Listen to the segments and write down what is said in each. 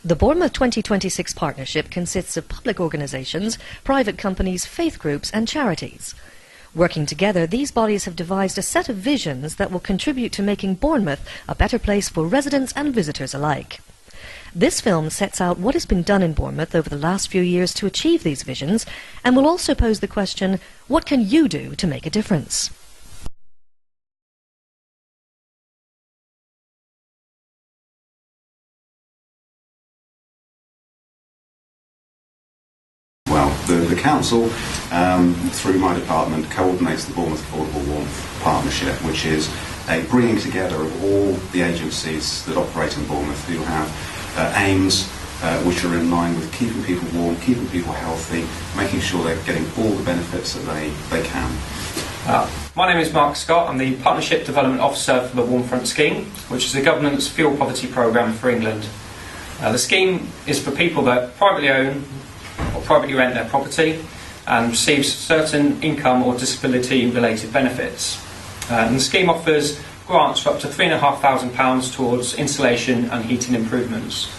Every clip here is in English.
The Bournemouth 2026 partnership consists of public organisations, private companies, faith groups and charities. Working together, these bodies have devised a set of visions that will contribute to making Bournemouth a better place for residents and visitors alike. This film sets out what has been done in Bournemouth over the last few years to achieve these visions, and will also pose the question, what can you do to make a difference? Well, the council, through my department, coordinates the Bournemouth Affordable Warmth Partnership, which is a bringing together of all the agencies that operate in Bournemouth who have aims which are in line with keeping people warm, keeping people healthy, making sure they're getting all the benefits that they can. My name is Mark Scott. I'm the Partnership Development Officer for the Warmfront Scheme, which is the government's fuel poverty programme for England. The scheme is for people that privately own or privately rent their property and receive certain income or disability related benefits. And the scheme offers grants for up to £3,500 towards insulation and heating improvements.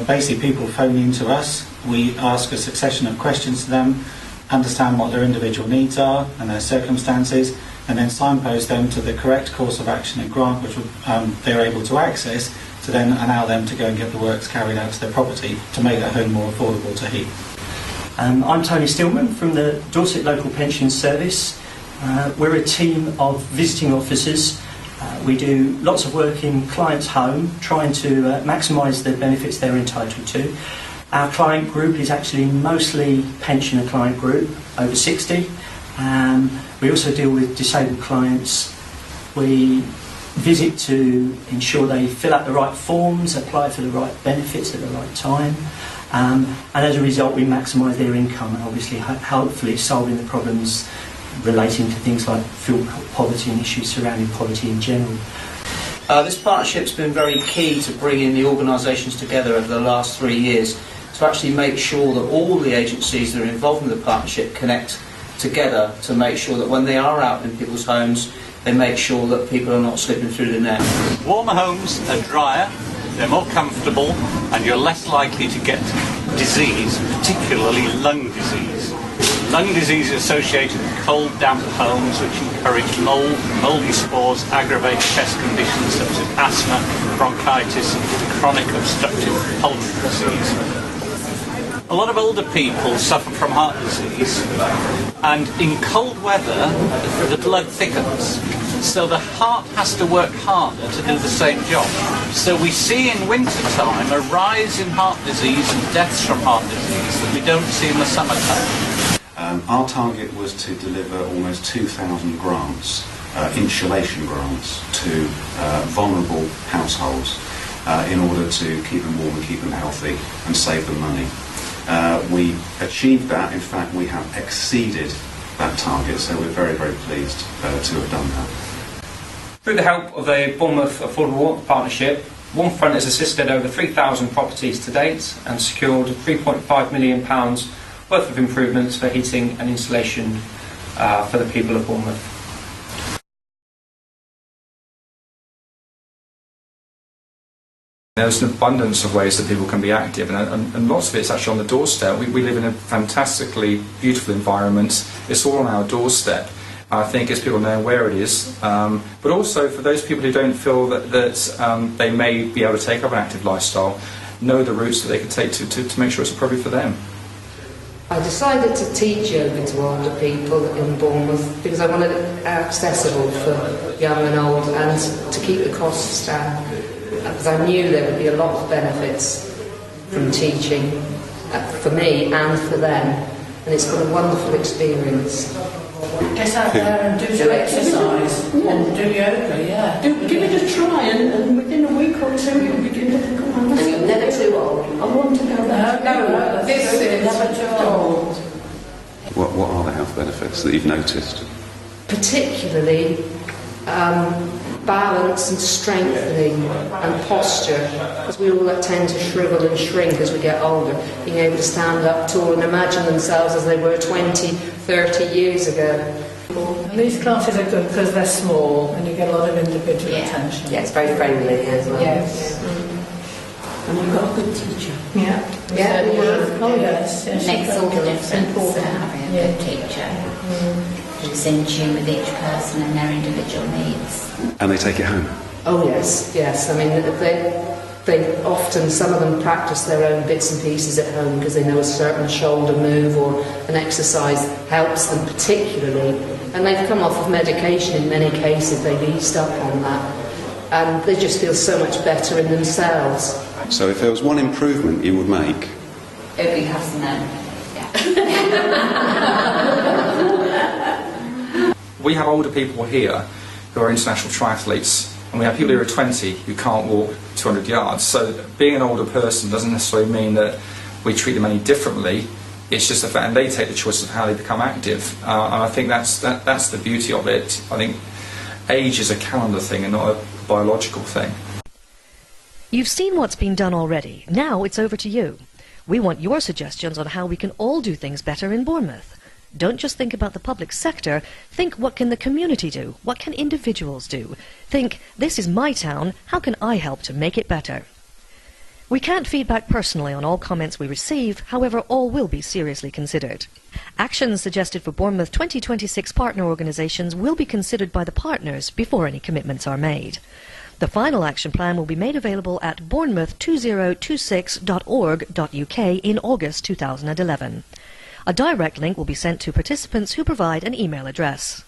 Basically, people phone in to us, we ask a succession of questions to them, understand what their individual needs are and their circumstances, and then signpost them to the correct course of action and grant which they're able to access, to then allow them to go and get the works carried out to their property to make their home more affordable to heat. I'm Tony Stillman from the Dorset Local Pensions Service. We're a team of visiting officers. We do lots of work in clients' home, trying to maximise the benefits they're entitled to. Our client group is actually mostly pensioner client group, over 60. We also deal with disabled clients. We visit to ensure they fill out the right forms, apply for the right benefits at the right time. And as a result, we maximise their income and obviously hopefully solving the problems relating to things like fuel poverty and issues surrounding poverty in general. This partnership's been very key to bringing the organisations together over the last 3 years to actually make sure that all the agencies that are involved in the partnership connect together to make sure that when they are out in people's homes, they make sure that people are not slipping through the net. Warmer homes are drier, they're more comfortable, and you're less likely to get disease, particularly lung disease. Lung disease is associated with cold, damp homes which encourage mould, mouldy spores, aggravate chest conditions such as asthma, bronchitis, and chronic obstructive pulmonary disease. A lot of older people suffer from heart disease, and in cold weather the blood thickens, so the heart has to work harder to do the same job. So we see in winter time a rise in heart disease and deaths from heart disease that we don't see in the summertime. Our target was to deliver almost 2,000 grants, insulation grants, to vulnerable households in order to keep them warm and keep them healthy and save them money. We achieved that. In fact, we have exceeded that target, so we're very, very pleased to have done that. Through the help of the Bournemouth Affordable Warmth Partnership, Warmfront has assisted over 3,000 properties to date and secured £3.5 million worth of improvements for heating and insulation for the people of Bournemouth. There's an abundance of ways that people can be active, and lots of it's actually on the doorstep. We live in a fantastically beautiful environment. It's all on our doorstep. I think it's people knowing where it is, but also for those people who don't feel that they may be able to take up an active lifestyle, know the routes that they can take to make sure it's appropriate for them. I decided to teach yoga to older people in Bournemouth because I wanted it accessible for young and old and to keep the costs down, because I knew there would be a lot of benefits from teaching for me and for them, and it's been a wonderful experience. Get out there and do some exercise and do yoga, yeah. Give it a try and within a week or two you'll begin to think, oh, and you're never too old. I want to go there. No, this is never too old. What are the health benefits that you've noticed? Particularly balance and strengthening and posture, because we all tend to shrivel and shrink as we get older. Being able to stand up tall and imagine themselves as they were 20, 30 years ago. And these classes are good because they're small and you get a lot of individual attention. Yeah, it's very friendly as well. Yes. And we've got a good teacher. Yeah. Yeah, we have. Oh, yes. yes. It makes all the difference Important. having a good teacher who's in tune with each person and their individual needs. And they take it home. Oh yes, yes. I mean, they often, some of them practice their own bits and pieces at home because they know a certain shoulder move or an exercise helps them particularly. And they've come off of medication in many cases, they've eased up on that. And they just feel so much better in themselves. So if there was one improvement you would make? It would be Hassan. We have older people here who are international triathletes, and we have people who are 20 who can't walk 200 yards. So being an older person doesn't necessarily mean that we treat them any differently. It's just the fact, and they take the choice of how they become active. And I think that's the beauty of it. I think age is a calendar thing and not a biological thing. You've seen what's been done already. Now it's over to you. We want your suggestions on how we can all do things better in Bournemouth. Don't just think about the public sector. Think, what can the community do? What can individuals do? Think, this is my town. How can I help to make it better? We can't feedback personally on all comments we receive. However, all will be seriously considered. Actions suggested for Bournemouth 2026 partner organisations will be considered by the partners before any commitments are made. The final action plan will be made available at bournemouth2026.org.uk in August 2011. A direct link will be sent to participants who provide an email address.